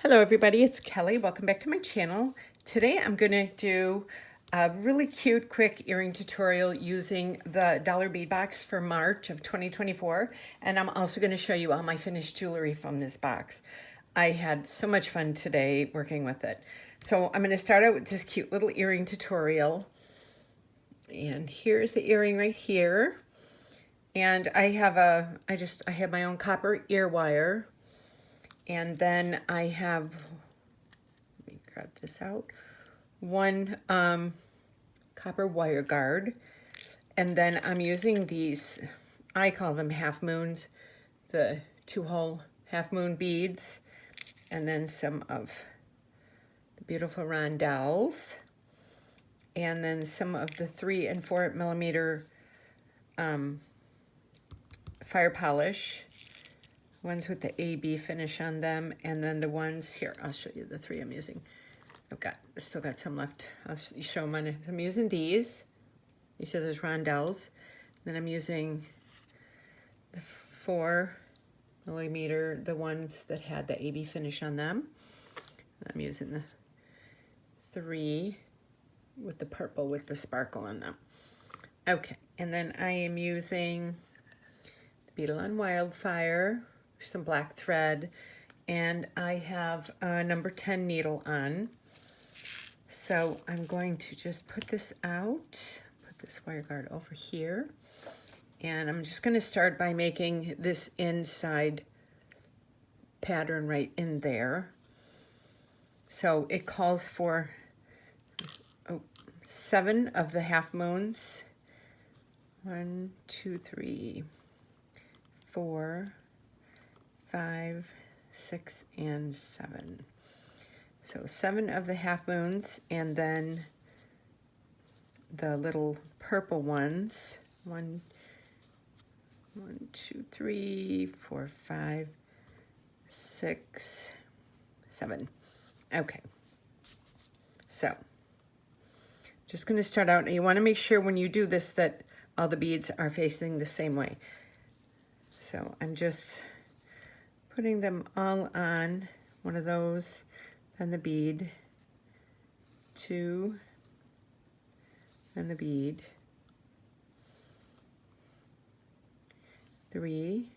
Hello everybody, it's Kelly. Welcome back to my channel. Today I'm going to do a really cute quick earring tutorial using the dollar bead box for March of 2024, and I'm also going to show you all my finished jewelry from this box. I had so much fun today working with it. So I'm going to start out with this cute little earring tutorial, and here's the earring right here. And I have I have my own copper ear wire. And then I have, let me grab this out, one copper wire guard. And then I'm using these, I call them half moons, the 2-hole half moon beads. And then some of the beautiful rondelles. And then some of the 3 and 4 millimeter fire polish. Ones with the AB finish on them, and then the ones here, I'll show you the 3 I'm using. Still got some left. I'll show them. I'm using these. These are those rondelles. Then I'm using the 4 millimeter, the ones that had the AB finish on them. I'm using the 3 with the purple with the sparkle on them. Okay, and then I am using the Beetle on Wildfire, some black thread, and I have a number 10 needle on. So I'm going to just put this out, put this wire guard over here, and I'm just going to start by making this inside pattern right in there. So it calls for 7 of the half moons. 1, 2, 3, 4, 5, 6, and 7. So 7 of the half moons, and then the little purple ones. 1, 2, 3, 4, 5, 6, 7. Okay. So just going to start out. And you want to make sure when you do this that all the beads are facing the same way. So I'm just putting them all on one of those, then the bead, 2, then the bead, 3,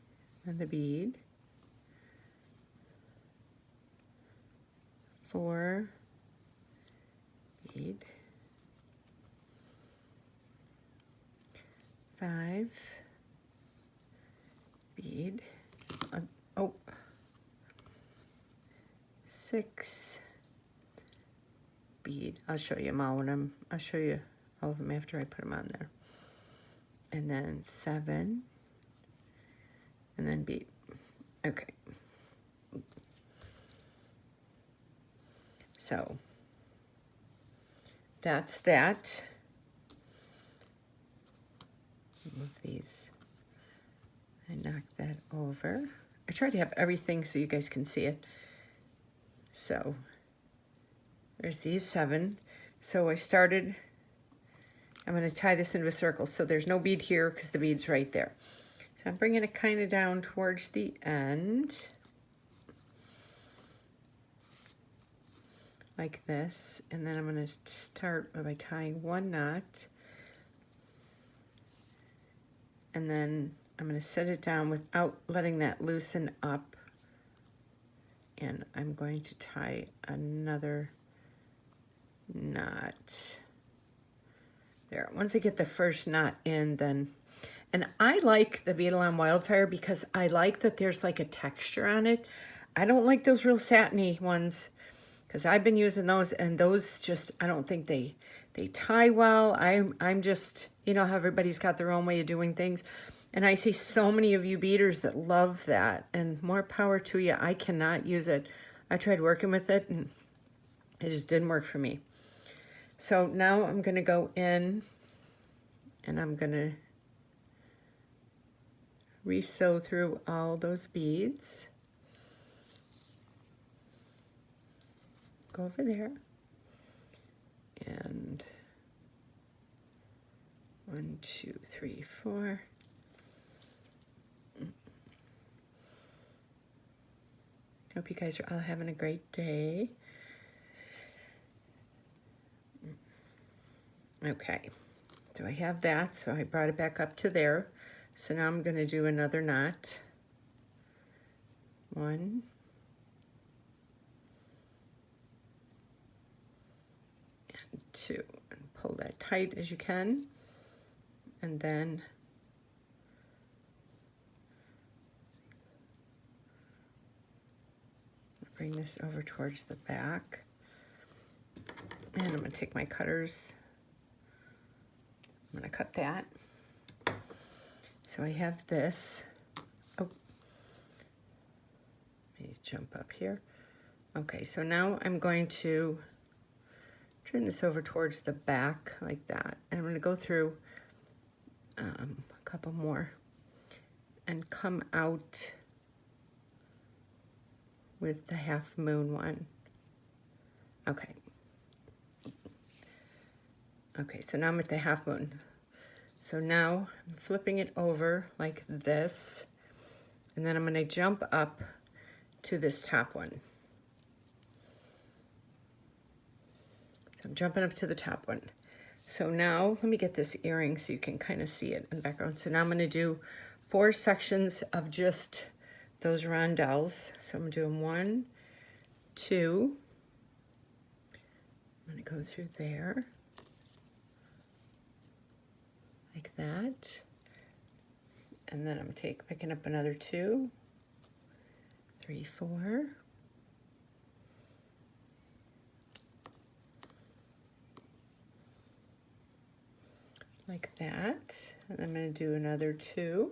then the bead, 4, bead, 5, bead, 6, bead. I'll show you them all I'll show you all of them after I put them on there. And then 7, and then bead. Okay. So that's that. Move these. I knock that over. I try to have everything so you guys can see it. So there's these 7. So I started, I'm going to tie this into a circle. So there's no bead here because the bead's right there. So I'm bringing it kind of down towards the end. Like this. And then I'm going to start by tying 1 knot. And then I'm going to set it down without letting that loosen up. And I'm going to tie another knot there. Once I get the first knot in, then, and I like the Beetle on Wildfire because I like that there's like a texture on it. I don't like those real satiny ones because I've been using those, and those just, I don't think they tie well. I'm just, you know how everybody's got their own way of doing things. And I see so many of you beaders that love that, and more power to you. I cannot use it. I tried working with it and it just didn't work for me. So now I'm going to go in and I'm going to re-sew through all those beads. Go over there. And 1, 2, 3, 4. Hope you guys are all having a great day. Okay, so I have that, so I brought it back up to there. So now I'm going to do another knot. 1, and 2, and pull that tight as you can, and then bring this over towards the back, and I'm going to take my cutters. I'm going to cut that. So I have this. Oh, let me jump up here. Okay, so now I'm going to turn this over towards the back like that. And I'm going to go through a couple more and come out with the half moon one. Okay. Okay, so now I'm at the half moon. So now I'm flipping it over like this, and then I'm going to jump up to this top one. So I'm jumping up to the top one. So now let me get this earring so you can kind of see it in the background. So now I'm going to do 4 sections of just those rondelles. So I'm doing 1, 2. I'm going to go through there. Like that. And then I'm picking up another 2, 3, 4. Like that. And I'm going to do another 2.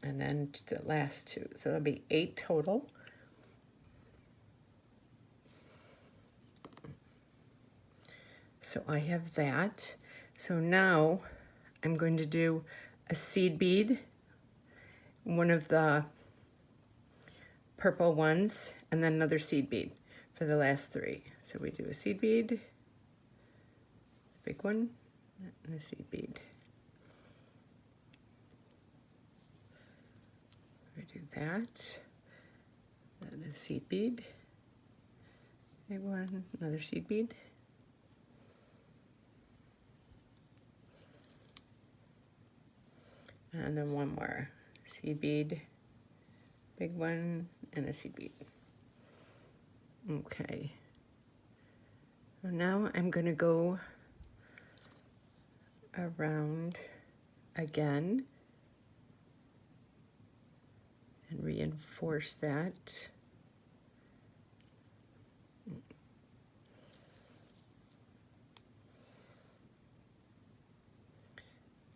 And then the last 2. So there'll be 8 total. So I have that. So now I'm going to do a seed bead, one of the purple ones, and then another seed bead for the last 3. So we do a seed bead, big one, and a seed bead. We do that, then a seed bead, big one, another seed bead. And then one more seed bead, big one, and a seed bead. Okay. So now I'm going to go around again and reinforce that.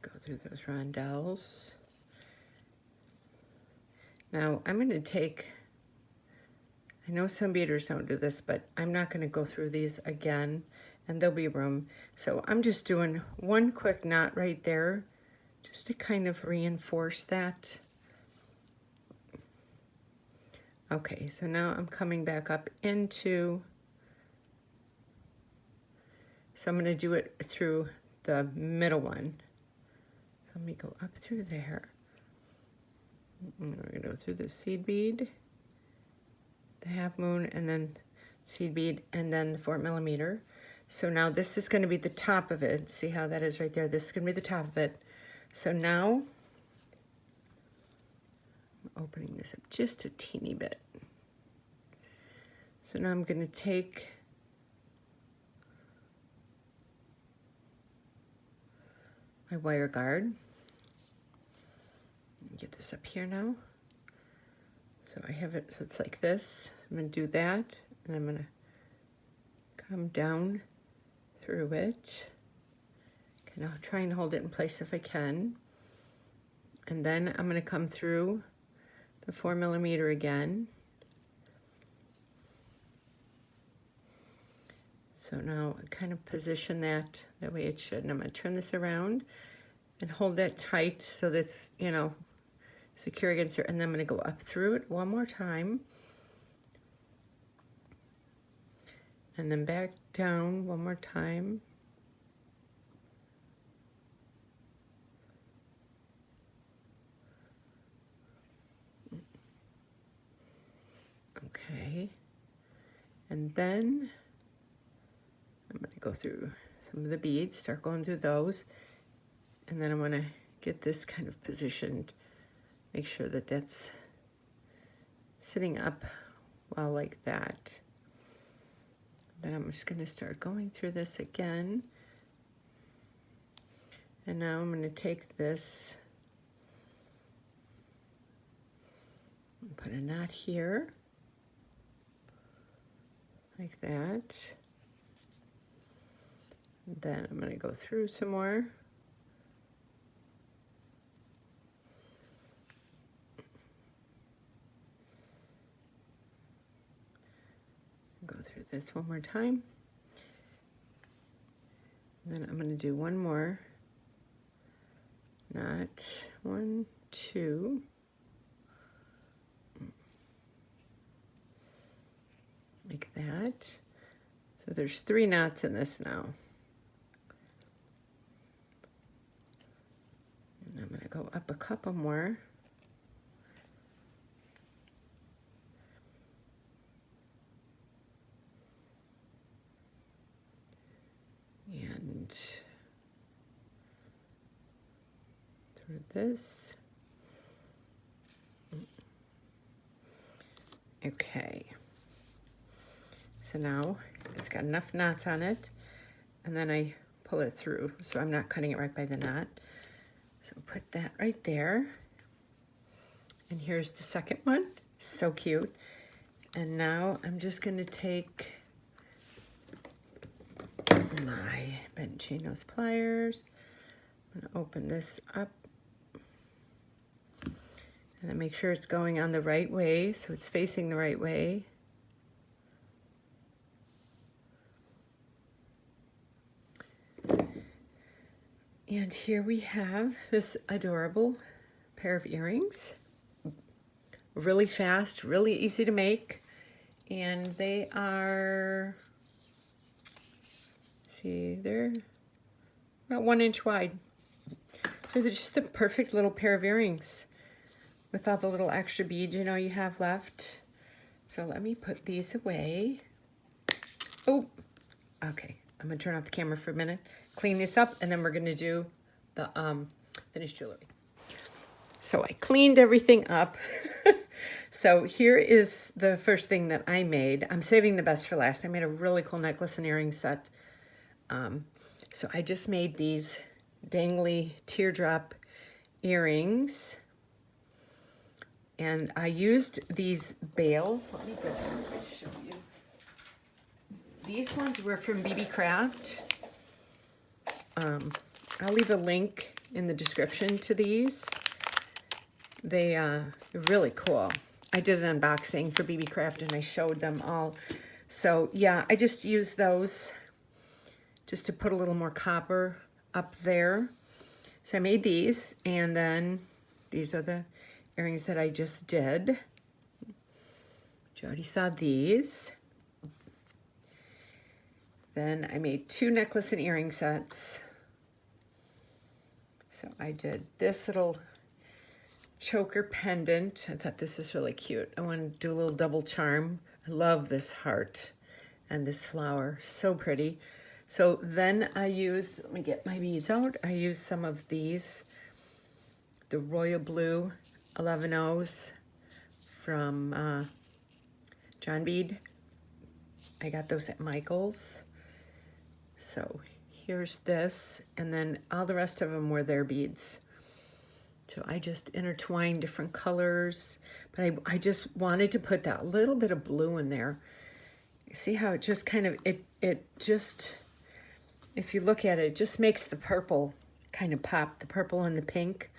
Go through those rondelles. Now I'm going to take, I know some beaders don't do this, but I'm not going to go through these again, and there'll be room. So I'm just doing one quick knot right there, just to kind of reinforce that. Okay, so now I'm coming back up into, so I'm going to do it through the middle one. Let me go up through there. And we're going to go through the seed bead, the half moon, and then seed bead, and then the 4 millimeter. So now this is going to be the top of it. See how that is right there? This is going to be the top of it. So now, I'm opening this up just a teeny bit. So now I'm going to take my wire guard. Get this up here now. So I have it, so it's like this. I'm going to do that, and I'm going to come down through it. Okay, now try and hold it in place if I can. And then I'm going to come through the 4mm again. So now I kind of position that way it should. And I'm going to turn this around and hold that tight so that's, you know, secure against it. And then I'm going to go up through it one more time. And then back down one more time. Okay. And then I'm going to go through some of the beads, start going through those. And then I'm going to get this kind of positioned. Make sure that that's sitting up well like that. Then I'm just going to start going through this again. And now I'm going to take this and put a knot here, like that. And then I'm going to go through some more. Go through this one more time. And then I'm going to do one more knot. 1, 2. Like that. So there's 3 knots in this now. And I'm going to go up a couple more. And through this. Okay. So now it's got enough knots on it, and then I pull it through, so I'm not cutting it right by the knot. So put that right there. And here's the second one. So cute. And now I'm just going to take my bench nose pliers. I'm going to open this up. And then make sure it's going on the right way, so it's facing the right way. And here we have this adorable pair of earrings. Really fast, really easy to make. And they are, see, they're about 1 inch wide. So they're just a perfect little pair of earrings with all the little extra beads, you know, you have left. So let me put these away. Oh, okay. I'm gonna turn off the camera for a minute, clean this up, and then we're gonna do the finished jewelry. So I cleaned everything up. So here is the first thing that I made. I'm saving the best for last. I made a really cool necklace and earring set. So I just made these dangly teardrop earrings. And I used these bales. Let me go and show you. These ones were from BB Craft. I'll leave a link in the description to these. They're really cool. I did an unboxing for BB Craft and I showed them all. So yeah, I just used those just to put a little more copper up there. So I made these, and then these are the earrings that I just did. You already saw these. Then I made 2 necklace and earring sets. So I did this little choker pendant. I thought this was really cute. I wanted to do a little double charm. I love this heart and this flower. So pretty. So then I use, let me get my beads out. I use some of these, the Royal Blue 11 O's from John Bead. I got those at Michael's. So here's this, and then all the rest of them were their beads. So I just intertwined different colors, but I just wanted to put that little bit of blue in there. See how it just kind of, it just, if you look at it, it just makes the purple kind of pop, the purple and the pink.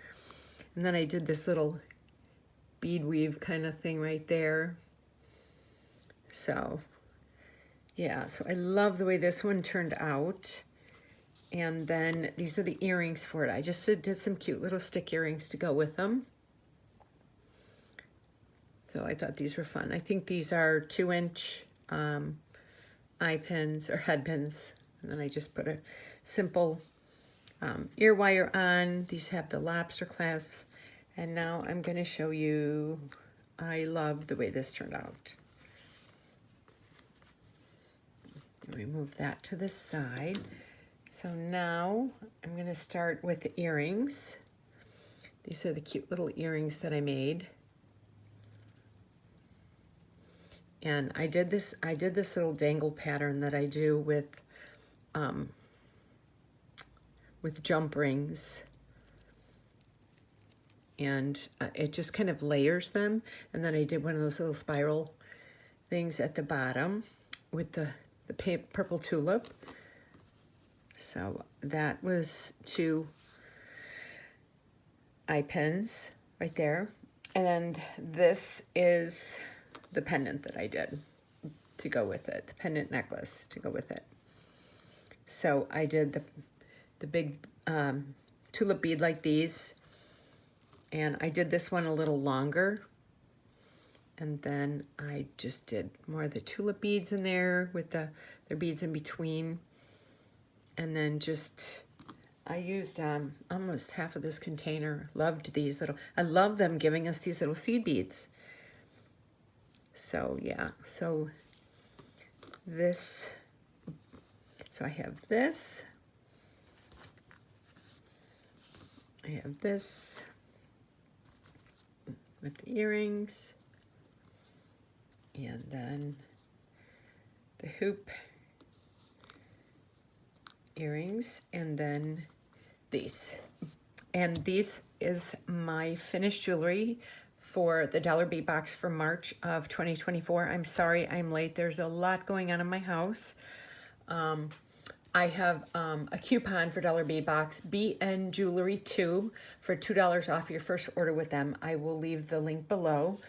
And then I did this little bead weave kind of thing right there. So yeah, so I love the way this one turned out. And then these are the earrings for it. I just did some cute little stick earrings to go with them. So I thought these were fun. I think these are 2-inch eye pins or head pins. And then I just put a simple ear wire on. These have the lobster clasps. And now I'm going to show you, I love the way this turned out. Remove that to the side. So now I'm going to start with the earrings. These are the cute little earrings that I made. And I did this little dangle pattern that I do with jump rings. And it just kind of layers them. And then I did one of those little spiral things at the bottom with the purple tulip. So that was 2 eye pins right there. And then this is the pendant that I did to go with it, the pendant necklace to go with it. So I did the big tulip bead like these, and I did this one a little longer. And then I just did more of the tulip beads in there with their beads in between. And then just, I used almost half of this container. Loved these little, I love them giving us these little seed beads. So yeah, so this, so I have this. I have this with the earrings. And then the hoop earrings, and then these. And these is my finished jewelry for the Dollar Bead Box for March of 2024. I'm sorry I'm late. There's a lot going on in my house. I have a coupon for Dollar Bead Box, BN Jewelry 2 for $2 off your first order with them. I will leave the link below.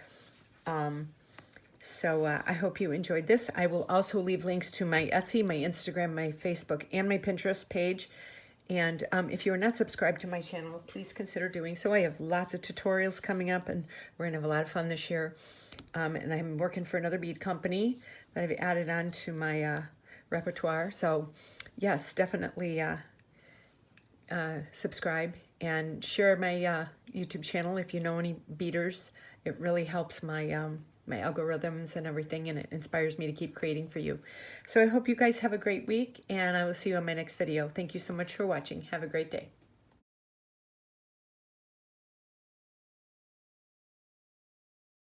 So I hope you enjoyed this. I will also leave links to my Etsy, my Instagram, my Facebook, and my Pinterest page. And if you are not subscribed to my channel, please consider doing so. I have lots of tutorials coming up, and we're going to have a lot of fun this year. And I'm working for another bead company that I've added on to my repertoire. So yes, definitely subscribe and share my YouTube channel if you know any beaders. It really helps my my algorithms and everything, and it inspires me to keep creating for you. So I hope you guys have a great week, and I will see you on my next video. Thank you so much for watching. Have a great day.